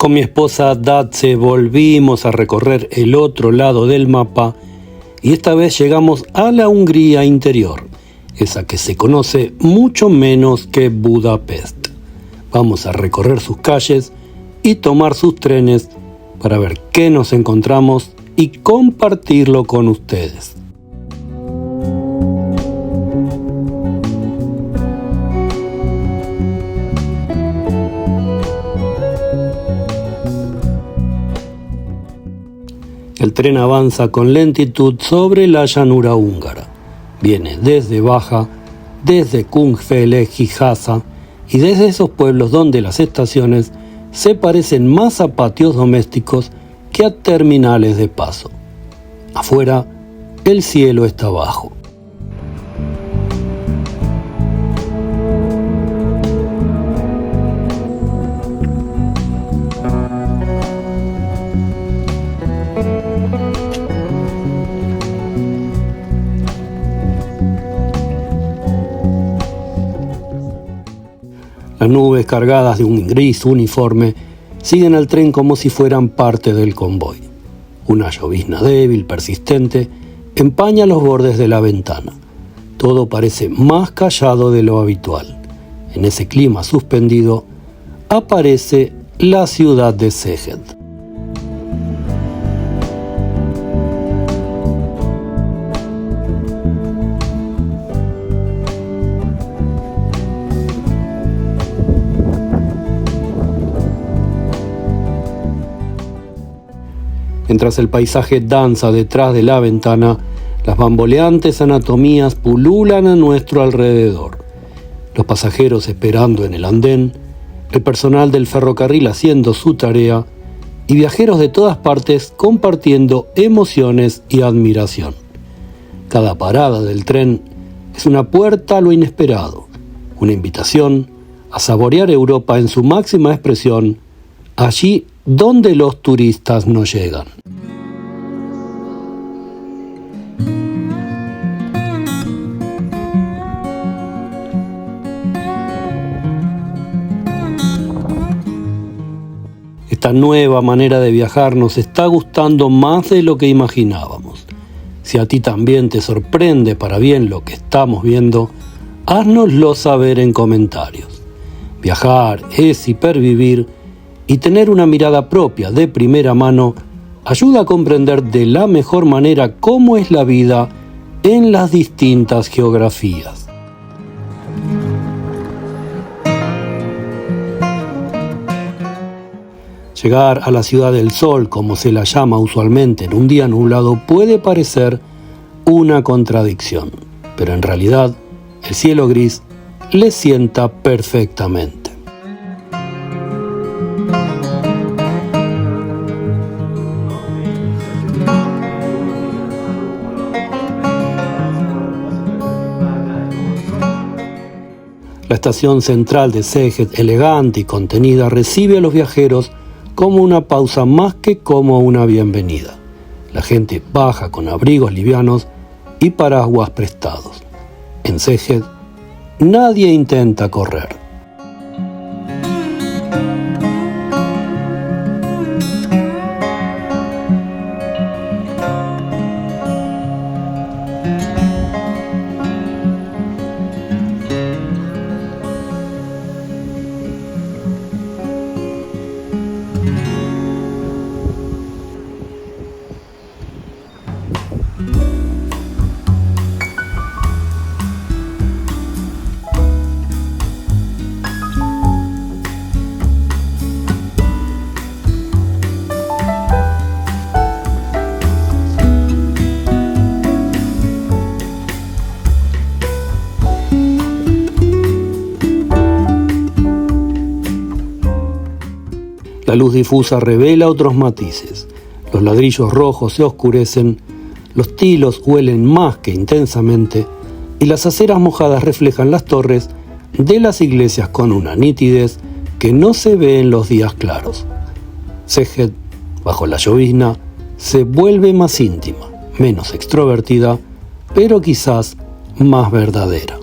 Con mi esposa Datse volvimos a recorrer el otro lado del mapa y esta vez llegamos a la Hungría interior, esa que se conoce mucho menos que Budapest. Vamos a recorrer sus calles y tomar sus trenes para ver qué nos encontramos y compartirlo con ustedes. El tren avanza con lentitud sobre la llanura húngara. Viene desde Baja, desde Kungfele, Jihaza y desde esos pueblos donde las estaciones se parecen más a patios domésticos que a terminales de paso. Afuera, el cielo está bajo. Las nubes cargadas de un gris uniforme siguen al tren como si fueran parte del convoy. Una llovizna débil, persistente, empaña los bordes de la ventana. Todo parece más callado de lo habitual. En ese clima suspendido aparece la ciudad de Szeged. Mientras el paisaje danza detrás de la ventana, las bamboleantes anatomías pululan a nuestro alrededor. Los pasajeros esperando en el andén, el personal del ferrocarril haciendo su tarea y viajeros de todas partes compartiendo emociones y admiración. Cada parada del tren es una puerta a lo inesperado, una invitación a saborear Europa en su máxima expresión, allí donde los turistas no llegan. Esta nueva manera de viajar nos está gustando más de lo que imaginábamos. Si a ti también te sorprende para bien lo que estamos viendo, háznoslo saber en comentarios. Viajar es hipervivir y tener una mirada propia de primera mano ayuda a comprender de la mejor manera cómo es la vida en las distintas geografías. Llegar a la ciudad del sol, como se la llama usualmente en un día nublado, puede parecer una contradicción, pero en realidad el cielo gris le sienta perfectamente. La estación central de Szeged, elegante y contenida, recibe a los viajeros como una pausa más que como una bienvenida. La gente baja con abrigos livianos y paraguas prestados. En Szeged, nadie intenta correr. La luz difusa revela otros matices. Los ladrillos rojos se oscurecen, los tilos huelen más que intensamente y las aceras mojadas reflejan las torres de las iglesias con una nitidez que no se ve en los días claros. Szeged, bajo la llovizna, se vuelve más íntima, menos extrovertida, pero quizás más verdadera.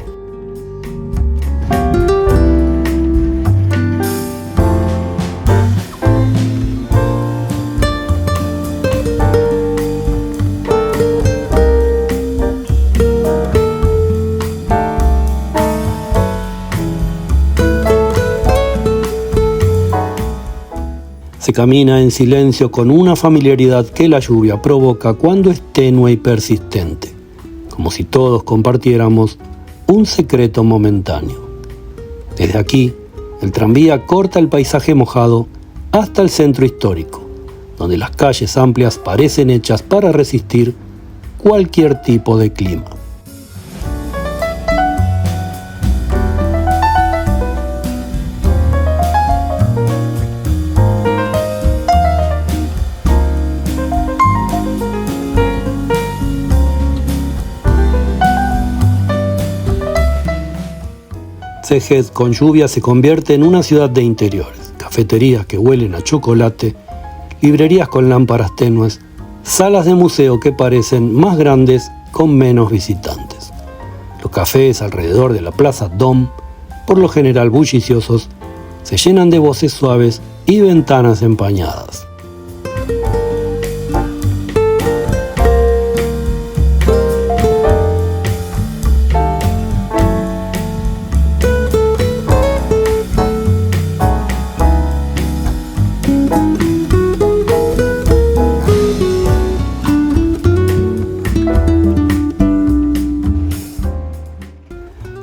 Se camina en silencio con una familiaridad que la lluvia provoca cuando es tenue y persistente, como si todos compartiéramos un secreto momentáneo. Desde aquí, el tranvía corta el paisaje mojado hasta el centro histórico, donde las calles amplias parecen hechas para resistir cualquier tipo de clima. Szeged con lluvia se convierte en una ciudad de interiores, cafeterías que huelen a chocolate, librerías con lámparas tenues, salas de museo que parecen más grandes con menos visitantes. Los cafés alrededor de la Plaza Dom, por lo general bulliciosos, se llenan de voces suaves y ventanas empañadas.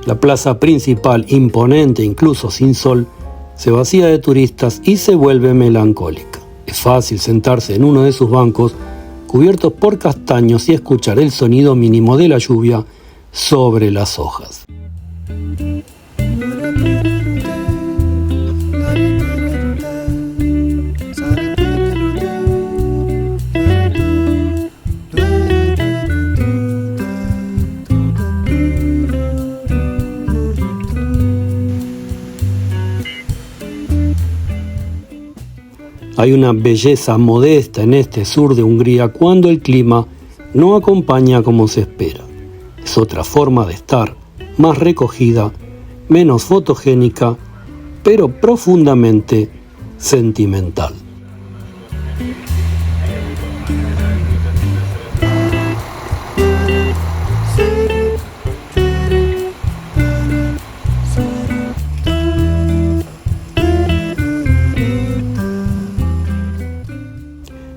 La plaza principal, imponente incluso sin sol, se vacía de turistas y se vuelve melancólica. Es fácil sentarse en uno de sus bancos, cubiertos por castaños, y escuchar el sonido mínimo de la lluvia sobre las hojas. Hay una belleza modesta en este sur de Hungría cuando el clima no acompaña como se espera. Es otra forma de estar, más recogida, menos fotogénica, pero profundamente sentimental.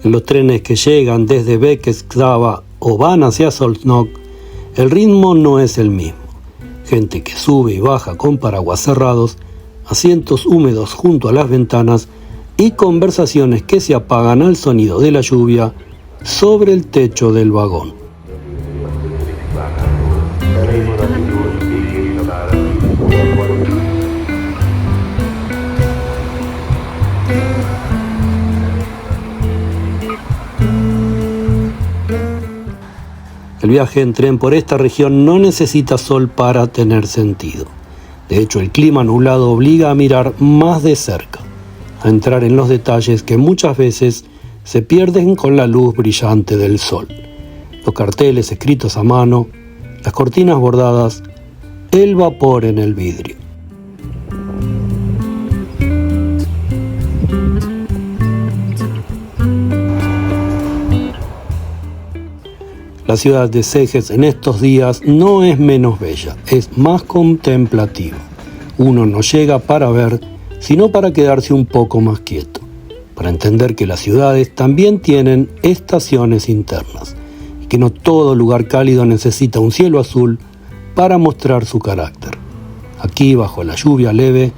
En los trenes que llegan desde Békéscsaba o van hacia Szolnok, el ritmo no es el mismo. Gente que sube y baja con paraguas cerrados, asientos húmedos junto a las ventanas y conversaciones que se apagan al sonido de la lluvia sobre el techo del vagón. El viaje en tren por esta región no necesita sol para tener sentido. De hecho, el clima nublado obliga a mirar más de cerca, a entrar en los detalles que muchas veces se pierden con la luz brillante del sol. Los carteles escritos a mano, las cortinas bordadas, el vapor en el vidrio. La ciudad de Szeged en estos días no es menos bella, es más contemplativa. Uno no llega para ver, sino para quedarse un poco más quieto, para entender que las ciudades también tienen estaciones internas, y que no todo lugar cálido necesita un cielo azul para mostrar su carácter. Aquí, bajo la lluvia leve,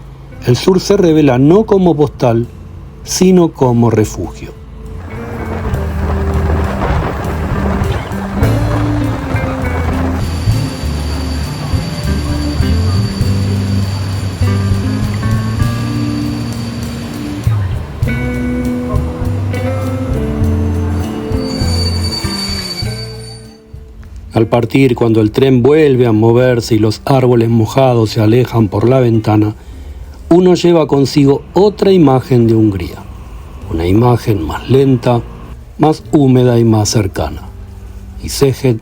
el sur se revela no como postal, sino como refugio. Al partir, cuando el tren vuelve a moverse y los árboles mojados se alejan por la ventana, uno lleva consigo otra imagen de Hungría, una imagen más lenta, más húmeda y más cercana. Y Szeged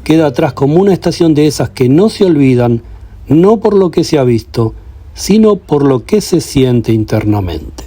queda atrás como una estación de esas que no se olvidan, no por lo que se ha visto, sino por lo que se siente internamente.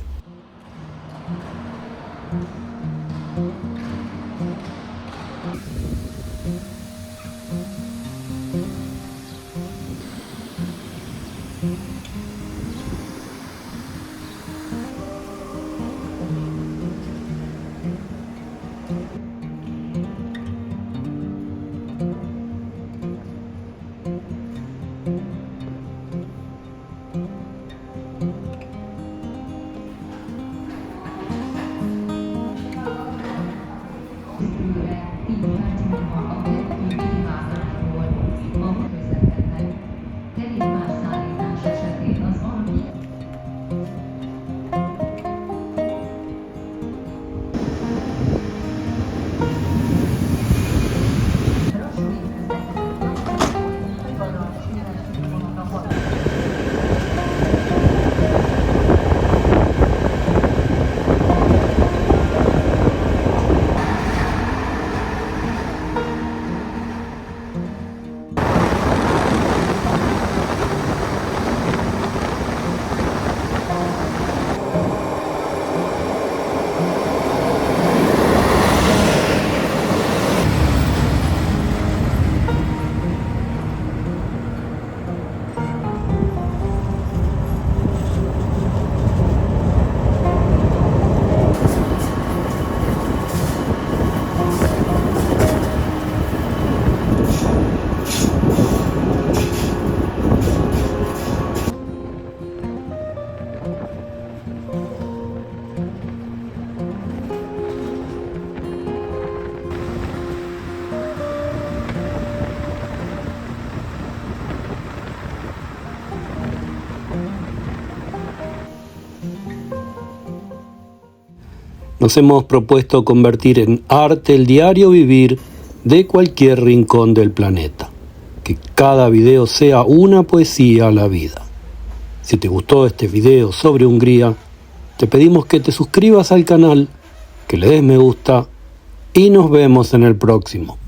Nos hemos propuesto convertir en arte el diario vivir de cualquier rincón del planeta. Que cada video sea una poesía a la vida. Si te gustó este video sobre Hungría, te pedimos que te suscribas al canal, que le des me gusta y nos vemos en el próximo.